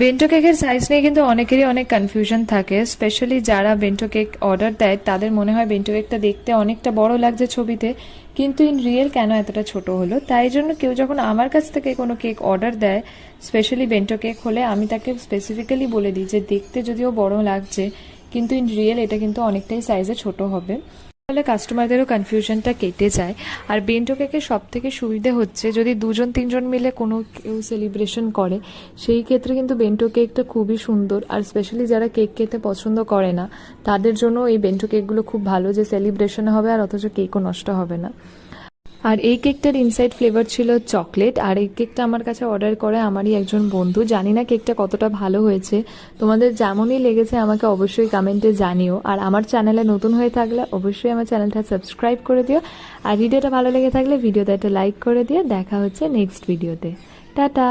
Bento কেকের size নিয়ে কিন্তু অনেকেরই অনেক কনফিউশন থাকে, স্পেশালি যারা বেন্টো কেক অর্ডার দেয় তাদের মনে হয় বেন্টো কেকটা দেখতে অনেকটা বড় লাগছে ছবিতে, কিন্তু ইন রিয়েল কেন এতটা ছোট হলো। তাই জন্য কেউ যখন আমার কাছ থেকে কোনো কেক অর্ডার দেয়, স্পেশালি বেন্টো কেক হলে, আমি তাকে স্পেসিফিক্যালি বলে দিই যে দেখতে যদিও বড় লাগছে কিন্তু ইন রিয়েল এটা কিন্তু অনেকটাই সাইজে ছোট হবে। ফলে কাস্টমারদেরও কনফিউশনটা কেটে যায়। আর বেন্টো কেকের সব থেকে সুবিধে হচ্ছে যদি 2-3জন মিলে কোনো কেউ সেলিব্রেশন করে, সেই ক্ষেত্রে কিন্তু বেন্টো কেকটা খুবই সুন্দর। আর স্পেশালি যারা কেক খেতে পছন্দ করে না তাদের জন্য এই বেন্টো কেকগুলো খুব ভালো, যে সেলিব্রেশন হবে আর অথচ কেকও নষ্ট হবে না। আর এই কেকটার ইনসাইড ফ্লেভার ছিল চকলেট। আর এই কেকটা আমার কাছে অর্ডার করে আমারই একজন বন্ধু। জানি না কেকটা কতটা ভালো হয়েছে, তোমাদের যেমনই লেগেছে আমাকে অবশ্যই কমেন্টে জানিও। আর আমার চ্যানেলে নতুন হয়ে থাকলে অবশ্যই আমার চ্যানেলটা সাবস্ক্রাইব করে দিও। আর ভিডিওটা ভালো লেগে থাকলে ভিডিওতে একটা লাইক করে দিও। দেখা হচ্ছে নেক্সট ভিডিওতে। টাটা।